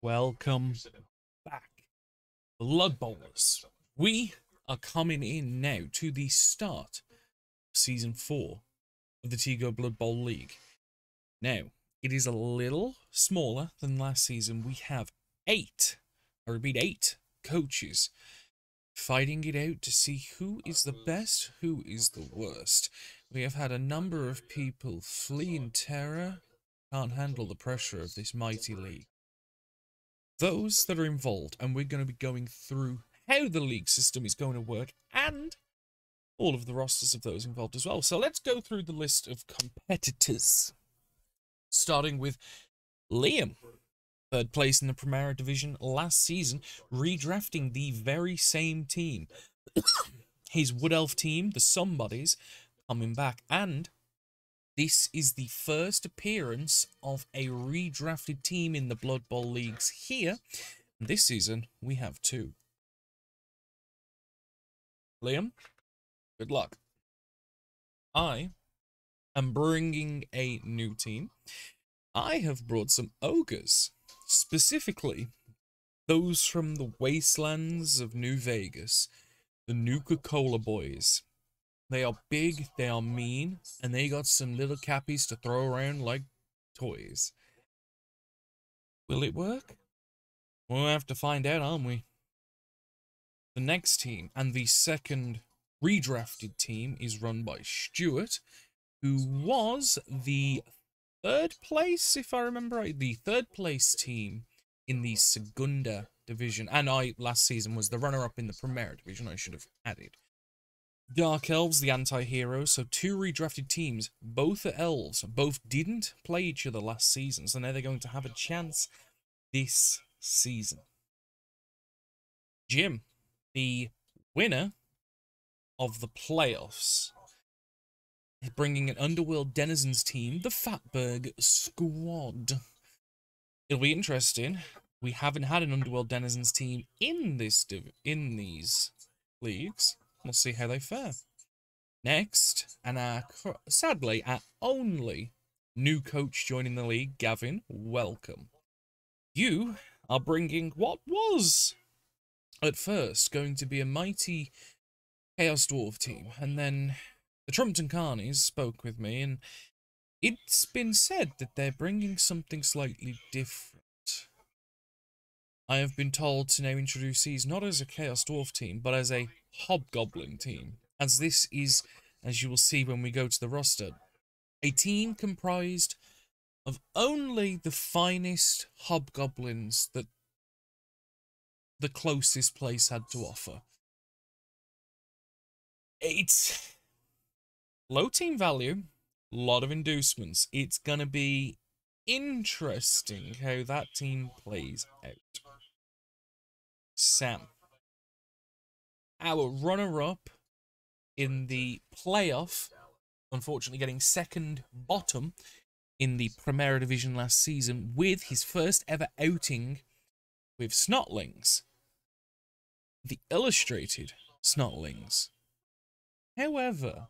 Welcome back, Blood Bowlers. We are coming in now to the start of Season 4 of the T-GOW Blood Bowl League. Now, it is a little smaller than last season. We have 8 coaches fighting it out to see who is the best, who is the worst. We have had a number of people flee in terror, can't handle the pressure of this mighty league. Those that are involved, and we're going to be going through how the league system is going to work and all of the rosters of those involved as well. So let's go through the list of competitors, starting with Liam, third place in the Primera Division last season, redrafting the very same team. His Wood Elf team, the Somebodies, coming back, and this is the first appearance of a redrafted team in the Blood Bowl leagues here. This season, we have 2. Liam, good luck. I am bringing a new team. I have brought some ogres, specifically those from the wastelands of New Vegas, the Nuka-Cola boys. They are big, they are mean, and they got some little cappies to throw around like toys. Will it work? We'll have to find out, aren't we? The next team, and the second redrafted team, is run by Stuart, who was the third place, if I remember right, the third place team in the Segunda Division. And I, last season, was the runner-up in the Primera Division, I should have added. Dark Elves, the anti-heroes, so 2 redrafted teams, both are elves, both didn't play each other last season, so now they're going to have a chance this season. Jim, the winner of the playoffs, bringing an Underworld Denizens team, the Fatberg Squad. It'll be interesting. We haven't had an Underworld Denizens team in these leagues. We'll see how they fare. Next, and sadly, our only new coach joining the league, Gavin, welcome. You are bringing what was, at first, going to be a mighty Chaos Dwarf team, and then the Trumpton Carnies spoke with me, and it's been said that they're bringing something slightly different. I have been told to now introduce these not as a Chaos Dwarf team, but as a Hobgoblin team, as this is, as you will see when we go to the roster, a team comprised of only the finest Hobgoblins that the closest place had to offer. It's low team value, a lot of inducements. It's going to be interesting how that team plays out. Sam, our runner-up in the playoff, unfortunately getting second bottom in the Primera Division last season with his first ever outing with Snotlings, the illustrated Snotlings. However,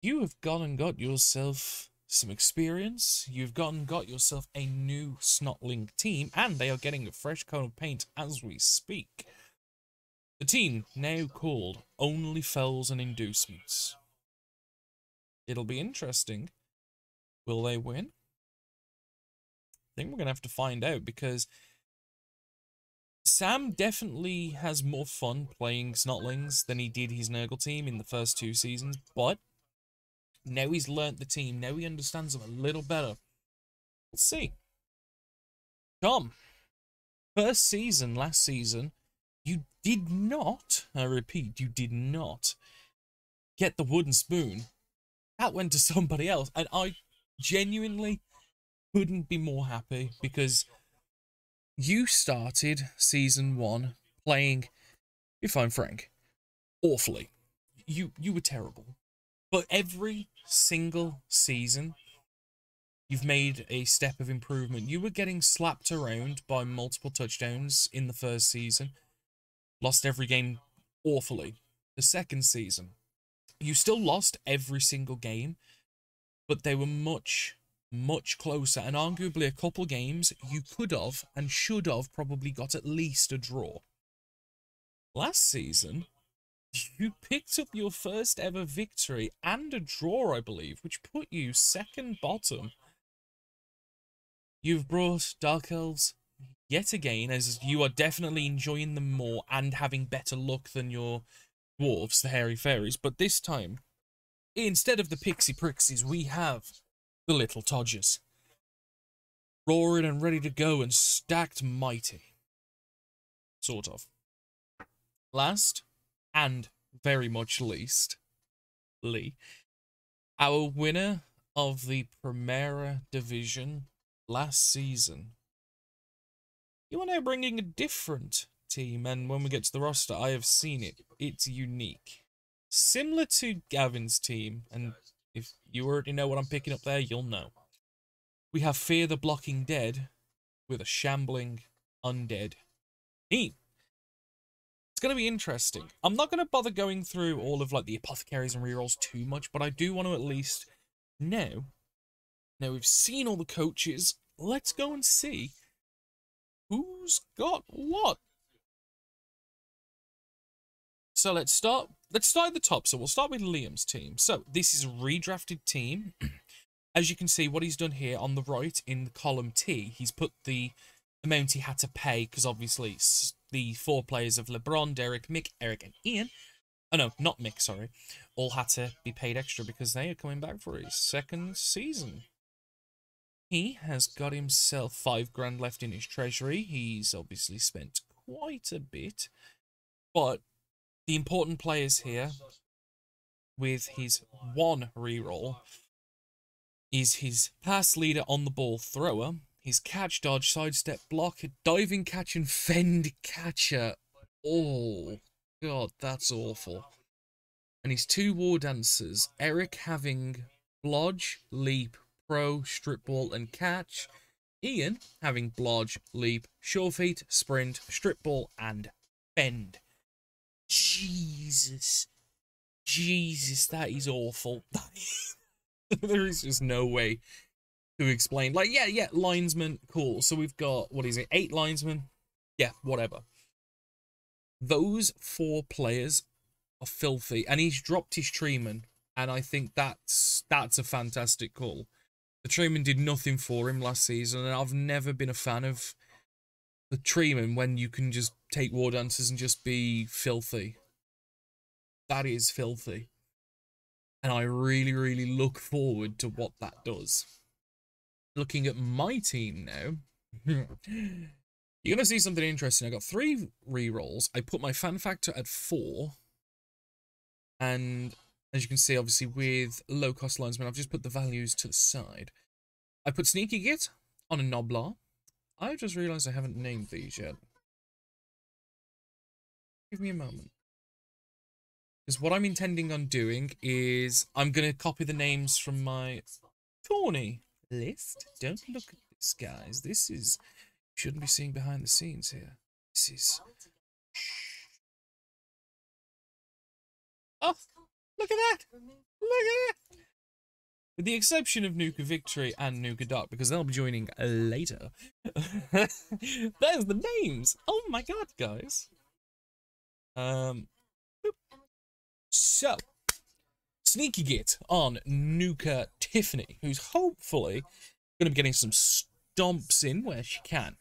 you have gone and got yourself some experience, you've gone and got yourself a new Snotling team, and they are getting a fresh coat of paint as we speak. The team, now called Only Fells and Inducements. It'll be interesting. Will they win? I think we're going to have to find out, because Sam definitely has more fun playing Snotlings than he did his Nurgle team in the first 2 seasons, but now he's learnt the team, now he understands them a little better. We'll see. Tom, first season, last season, you did not, I repeat, you did not get the wooden spoon. That went to somebody else, and I genuinely couldn't be more happy, because you started season 1 playing, if I'm frank, awfully. You were terrible. But every single season, you've made a step of improvement. You were getting slapped around by multiple touchdowns in the first season. Lost every game awfully. The second season, you still lost every single game, but they were much much closer, and arguably a couple games you could have and should have probably got at least a draw. Last season, you picked up your first ever victory and a draw, I believe, which put you second bottom. You've brought Dark Elves yet again, as you are definitely enjoying them more and having better luck than your dwarves, the hairy fairies. But this time, instead of the pixie prixies, we have the little Todgers. Roaring and ready to go and stacked mighty. Sort of. Last, and very much least, Lee, our winner of the Primera Division last season. You are now bringing a different team, and when we get to the roster, I have seen it. It's unique. Similar to Gavin's team, and if you already know what I'm picking up there, you'll know. We have Fear the Blocking Dead with a shambling undead team. It's going to be interesting. I'm not going to bother going through all of like the apothecaries and rerolls too much, but I do want to at least know. Now we've seen all the coaches. Let's go and see who's got what. So let's start at the top. So we'll start with Liam's team. So this is a redrafted team. As you can see, what he's done here on the right in the column T, he's put the amount he had to pay, because obviously the 4 players of LeBron, Derek, Mick, Eric, and Ian, oh no, not Mick, sorry, all had to be paid extra because they are coming back for his second season. He has got himself 5 grand left in his treasury. He's obviously spent quite a bit, but the important players here with his 1 reroll is his pass leader on the ball thrower, his catch, dodge, sidestep, block, diving catch, and fend catcher. Oh, God, that's awful. And his 2 war dancers, Eric having blodge, leap, pro, strip ball, and catch. Ian having blodge, leap, sure feet, sprint, strip ball, and fend. Jesus. Jesus, that is awful. There is just no way to explain. Like, yeah, linesman, cool. So we've got, what is it, 8 linesmen? Yeah, whatever. Those 4 players are filthy, and he's dropped his treeman, and I think that's a fantastic call. The treeman did nothing for him last season, and I've never been a fan of the treeman when you can just take war dancers and just be filthy. That is filthy. And I really, really look forward to what that does. Looking at my team now, you're going to see something interesting. I got 3 rerolls. I put my fan factor at 4. And as you can see, obviously, with low-cost linesmen, I've just put the values to the side. I put Sneaky Git on a Noblar. I just realised I haven't named these yet. Give me a moment. Because what I'm intending on doing is I'm going to copy the names from my Thorny list. Don't look at this, guys. This is... You shouldn't be seeing behind the scenes here. This is... Oh, look at that! Look at that! With the exception of Nuka Victory and Nuka Dark, because they'll be joining later. There's the names! Oh my god, guys. So, Sneaky Git on Nuka Tiffany, who's hopefully going to be getting some stomps in where she can.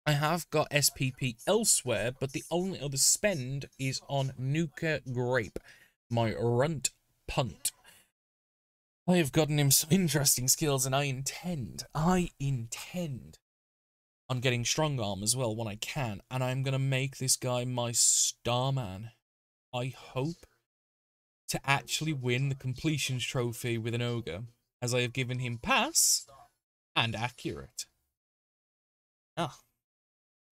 I have got SPP elsewhere, but the only other spend is on Nuka Grape, my runt punt. I have gotten him some interesting skills, and I intend on getting strong arm as well when I can, and I'm going to make this guy my star man. I hope to actually win the completions trophy with an ogre, as I have given him pass and accurate.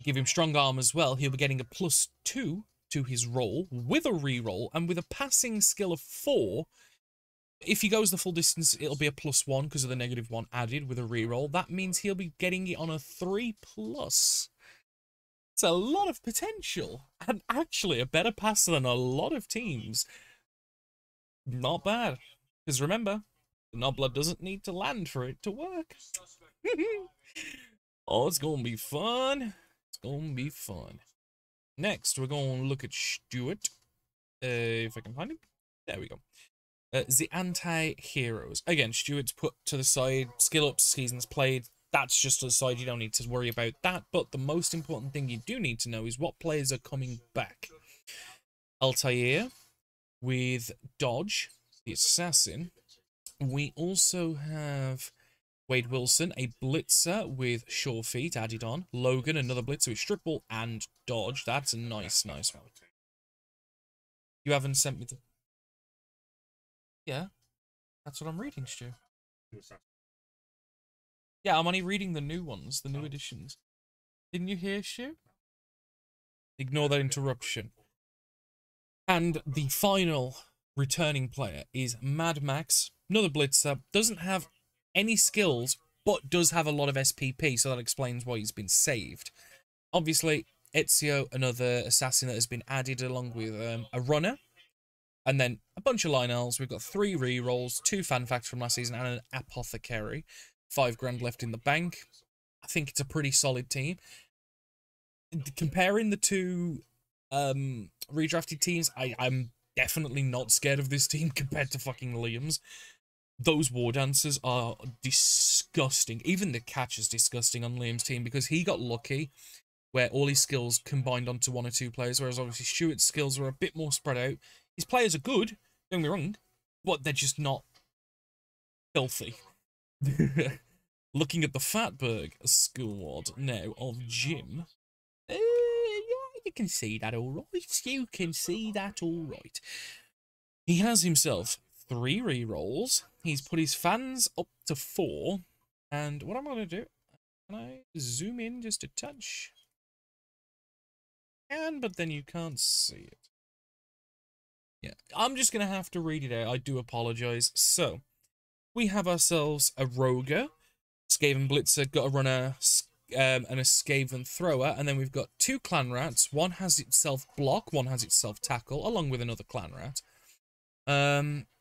Give him strong arm as well. He'll be getting a +2 to his roll with a reroll, and with a passing skill of 4. If he goes the full distance, it'll be a +1 because of the -1 added with a reroll. That means he'll be getting it on a 3+. It's a lot of potential, and actually a better passer than a lot of teams. Not bad. Because remember, The Nobler doesn't need to land for it to work. Oh, it's gonna be fun. It's gonna be fun. Next, we're gonna look at Stuart. If I can find him. There we go. The anti-heroes. Again, Stuart's put to the side. Skill ups, seasons played. That's just to the side. You don't need to worry about that. But the most important thing you do need to know is what players are coming back. Altair with Dodge, the assassin. We also have Wade Wilson, a blitzer with sure feet added on. Logan, another blitzer with strip ball and dodge. That's a nice one. You haven't sent me the... Yeah, that's what I'm reading, Stu. Yeah, I'm only reading the new ones, the new editions. Didn't you hear, Stu? Ignore that interruption. And the final returning player is Mad Max, another blitzer. Doesn't have any skills, but does have a lot of SPP, so that explains why he's been saved. Obviously, Ezio, another assassin that has been added along with a runner. And then a bunch of Lionels. We've got 3 rerolls, 2 fan facts from last season, and an apothecary. 5 grand left in the bank. I think it's a pretty solid team. Comparing the 2 redrafted teams, I'm definitely not scared of this team compared to fucking Liam's. Those war dancers are disgusting. Even the catch is disgusting on Liam's team because he got lucky where all his skills combined onto 1 or 2 players, whereas obviously Stuart's skills were a bit more spread out. His players are good, don't get me wrong, but they're just not filthy. Looking at the Fatberg squad now of Jim. Yeah, you can see that all right. You can see that all right. He has himself 3 rerolls. He's put his fans up to 4. And what I'm going to do, can I zoom in just a touch? But then you can't see it. Yeah, I'm just going to have to read it out. I do apologise. So, we have ourselves a Roger, Skaven Blitzer, got a runner, and a Skaven Thrower, and then we've got 2 Clan Rats. One has itself block, one has itself tackle, along with another Clan Rat.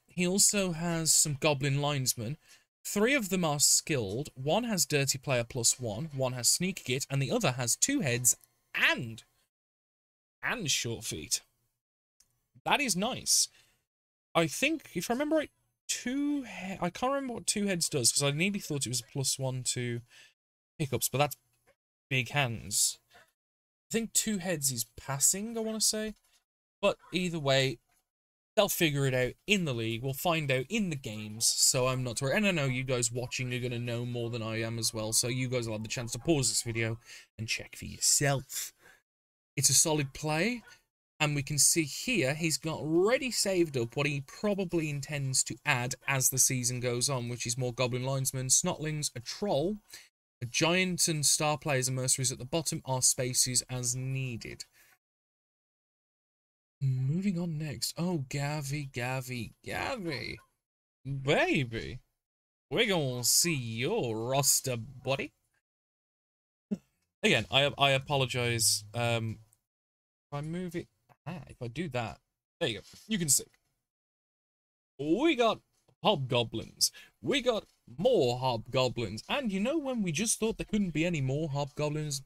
He also has some Goblin Linesmen. 3 of them are skilled. 1 has Dirty Player +1, 1 has Sneak Git, and the other has 2 heads and short feet. That is nice. I think, if I remember right, I can't remember what 2 heads does, because I nearly thought it was a +1 to pickups, but that's big hands. I think 2 heads is passing, I want to say. But either way, they'll figure it out in the league. We'll find out in the games, so I'm not worried. And I know you guys watching are going to know more than I am as well, so you guys will have the chance to pause this video and check for yourself. It's a solid play. And we can see here, he's got already saved up what he probably intends to add as the season goes on, which is more Goblin Linesmen, Snotlings, a Troll, a Giant, and Star Players and Mercenaries at the bottom are spaces as needed. Moving on next. Oh, Gavi. Baby. We're gonna see your roster, buddy. Again, I apologize. If I move it... if I do that, there you go. You can see. We got Hobgoblins. We got more Hobgoblins. And you know when we just thought there couldn't be any more Hobgoblins?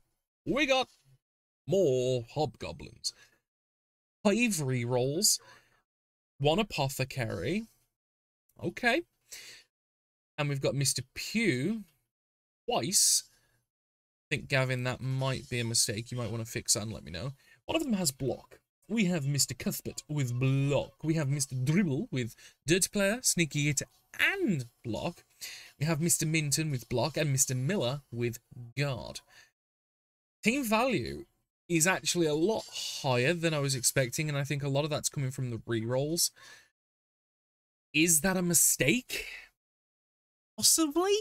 We got more Hobgoblins. 5 rerolls. 1 Apothecary. Okay. And we've got Mr. Pugh twice. I think, Gavin, that might be a mistake. You might want to fix that and let me know. One of them has block. We have Mr. Cuthbert with block. We have Mr. Dribble with Dirty Player, Sneaky Hitter, and block. We have Mr. Minton with block and Mr. Miller with guard. Team value is actually a lot higher than I was expecting, and I think a lot of that's coming from the rerolls. Is that a mistake? Possibly?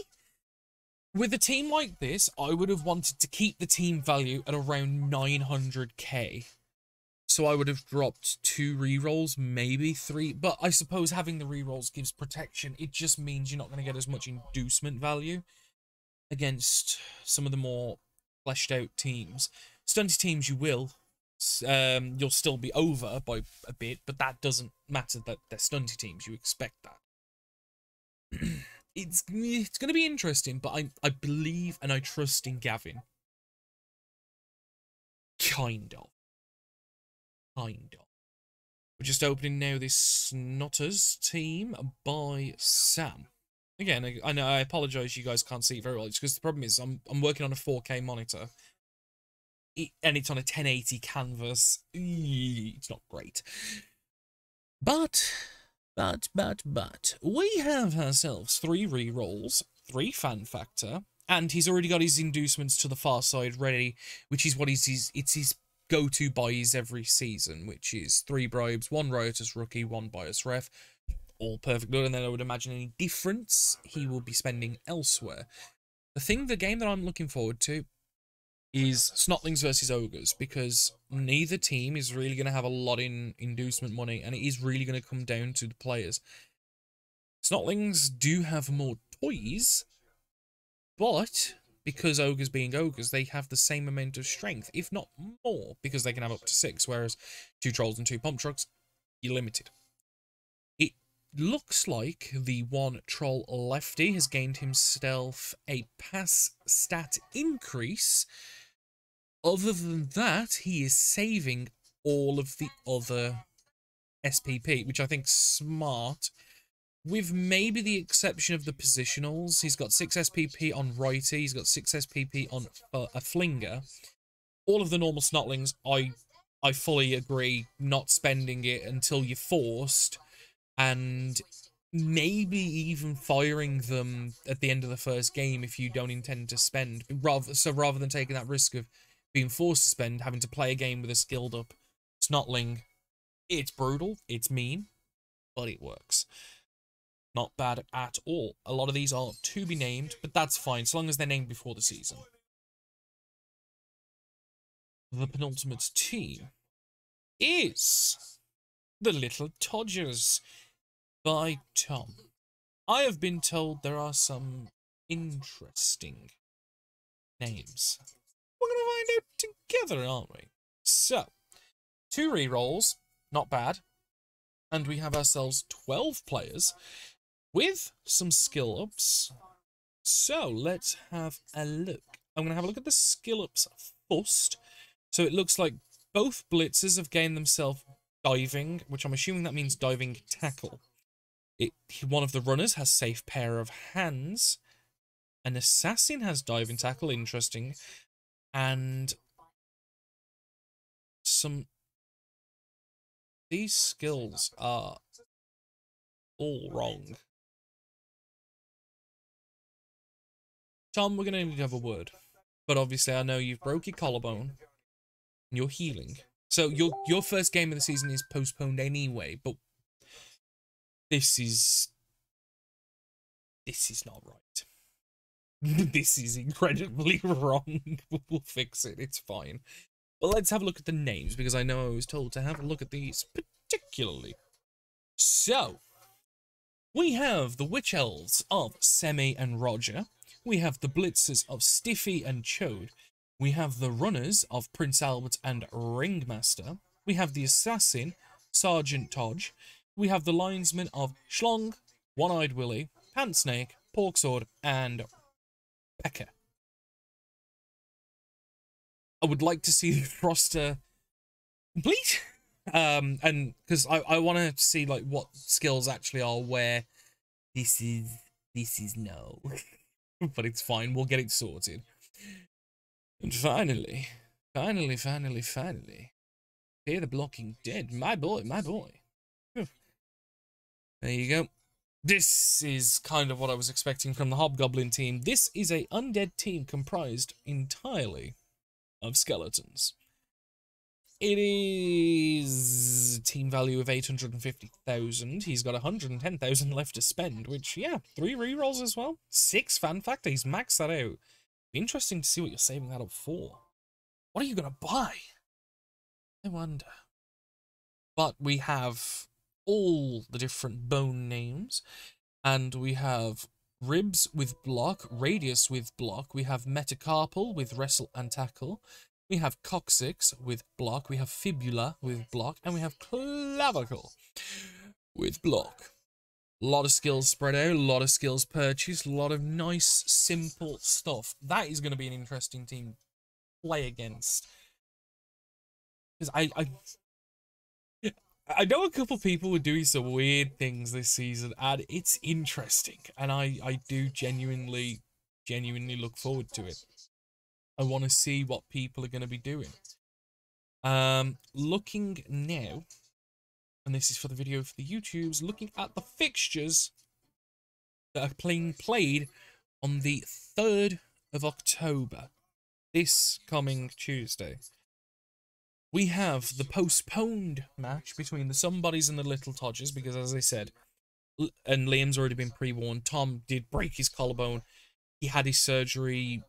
With a team like this, I would have wanted to keep the team value at around 900k. So I would have dropped 2 rerolls, maybe 3. But I suppose having the rerolls gives protection. It just means you're not going to get as much inducement value against some of the more fleshed out teams. Stunty teams you will. You'll still be over by a bit, but that doesn't matter that they're stunty teams. You expect that. it's going to be interesting, but I believe and I trust in Gavin. Kind of. We're just opening now this Snotters team by Sam. Again, I know I apologise you guys can't see it very well. It's because the problem is I'm working on a 4K monitor. And it's on a 1080 canvas. It's not great. But, we have ourselves 3 re-rolls, 3 fan factor, and he's already got his inducements to the far side ready, which is what it's his go-to buys every season, which is 3 bribes, 1 riotous rookie, 1 bias ref, all perfect good, and then I would imagine any difference he will be spending elsewhere. The game that I'm looking forward to is Snotlings versus Ogres, because neither team is really going to have a lot in inducement money, and it is really going to come down to the players. Snotlings do have more toys, but because Ogres being Ogres, they have the same amount of strength, if not more, because they can have up to 6, whereas 2 Trolls and 2 Pump Trucks, you're limited. It looks like the 1 Troll lefty has gained himself a pass stat increase. Other than that, he is saving all of the other SPP, which I think's smart. With maybe the exception of the positionals, he's got 6 SPP on righty, he's got 6 SPP on a flinger. All of the normal Snotlings, I fully agree, not spending it until you're forced, and maybe even firing them at the end of the first game if you don't intend to spend. Rather than taking that risk of being forced to spend, having to play a game with a skilled up Snotling, it's brutal, it's mean, but it works. Not bad at all. A lot of these are to be named, but that's fine, so long as they're named before the season. The penultimate team is the Little Todgers by Tom. I have been told there are some interesting names. We're going to find out together, aren't we? So, 2 re-rolls, not bad. And we have ourselves 12 players with some skill ups. So, let's have a look. I'm going to have a look at the skill ups first. So, it looks like both blitzers have gained themselves diving, which I'm assuming that means diving tackle. One of the runners has safe pair of hands. An assassin has diving tackle, interesting. And these skills are all wrong. Tom, we're going to need to have a word. But obviously I know you've broke your collarbone and you're healing. So your first game of the season is postponed anyway, but this is not right. This is incredibly wrong. We'll fix it, it's fine. But let's have a look at the names, because I know I was told to have a look at these particularly. So, we have the Witch Elves of Semi and Roger. We have the Blitzers of Stiffy and Chode. We have the Runners of Prince Albert and Ringmaster. We have the Assassin, Sergeant Todge. We have the Linesman of Schlong, One-Eyed Willy, Pantsnake, Porksword, and Pecker. I would like to see the roster complete, and because I want to see like what skills actually are where. This is no, but it's fine. We'll get it sorted. And finally, Fear the Blocking Dead, my boy. There you go. This is kind of what I was expecting from the Hobgoblin team. This is a undead team comprised entirely of skeletons. It is team value of 850,000. He's got 110,000 left to spend, which, yeah, 3 rerolls as well. 6 fan factor. He's maxed that out. Interesting to see what you're saving that up for. What are you going to buy? I wonder. But we have all the different bone names, and we have Ribs with block, Radius with block, we have Metacarpal with wrestle and tackle, we have Coccyx with block, we have Fibula with block, and we have Clavicle with block. A lot of skills spread out, a lot of skills purchased, a lot of nice, simple stuff. That is going to be an interesting team to play against. Because I know a couple people were doing some weird things this season, and it's interesting. And I do genuinely look forward to it. I want to see what people are going to be doing. Looking now, and this is for the video for the YouTubes, looking at the fixtures that are being played on the 3rd of October, this coming Tuesday. We have the postponed match between the Somebodies and the Little Todgers, because as I said, and Liam's already been pre-warned, Tom did break his collarbone. He had his surgery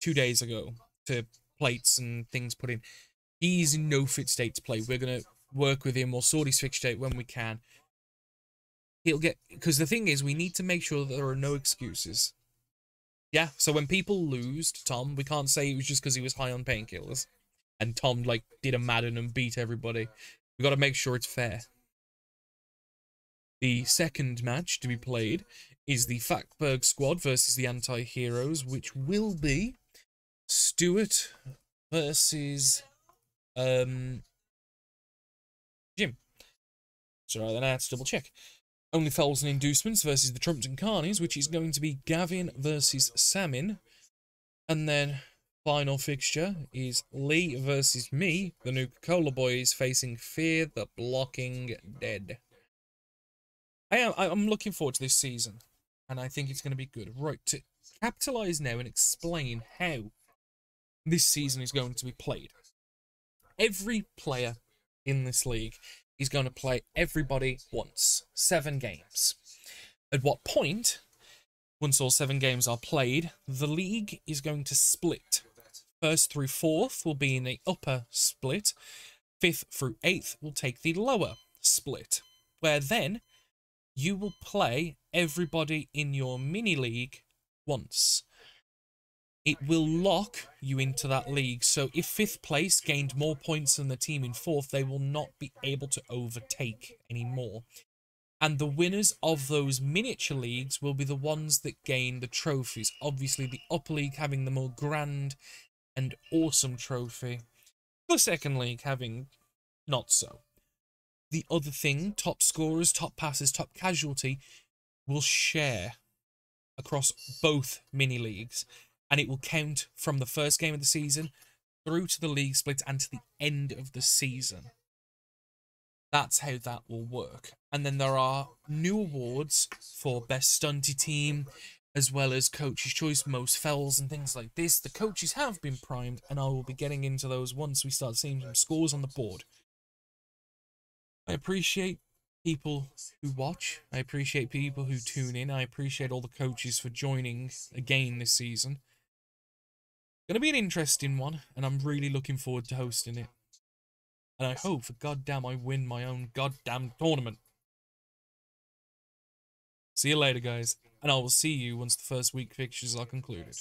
2 days ago to plates and things put in. He's in no fit state to play. We're going to work with him. We'll sort his fixture date when we can. He'll get... Because the thing is, we need to make sure that there are no excuses. Yeah, so when people lose to Tom, we can't say it was just because he was high on painkillers. And Tom, like, did a Madden and beat everybody. We got to make sure it's fair. The second match to be played is the Fatberg squad versus the Anti-Heroes, which will be Stuart versus Jim. So then I had to double check. Only Fouls and Inducements versus the Trumpton Carnies, which is going to be Gavin versus Samin. And then final fixture is Lee versus me, the Nuka-Cola Boys, facing Fear the Blocking Dead. I'm looking forward to this season, and I think it's going to be good. Right, to capitalise now and explain how this season is going to be played. Every player in this league is going to play everybody once. 7 games. At what point, once all 7 games are played, the league is going to split. 1st through 4th will be in the upper split. 5th through 8th will take the lower split. Where then, you will play everybody in your mini-league once. It will lock you into that league, so if 5th place gained more points than the team in 4th, they will not be able to overtake anymore. And the winners of those miniature leagues will be the ones that gain the trophies. Obviously, the upper league having the more grand and awesome trophy. The second league having not so. The other thing, top scorers, top passes, top casualty, will share across both mini-leagues. And it will count from the first game of the season through to the league split and to the end of the season. That's how that will work. And then there are new awards for Best Stunty Team, as well as Coach's Choice, Most Fells, and things like this. The coaches have been primed, and I will be getting into those once we start seeing some scores on the board. I appreciate people who watch. I appreciate people who tune in. I appreciate all the coaches for joining again this season. Gonna be an interesting one, and I'm really looking forward to hosting it. And I hope, for goddamn, I win my own goddamn tournament. See you later, guys, and I will see you once the first week fixtures are concluded.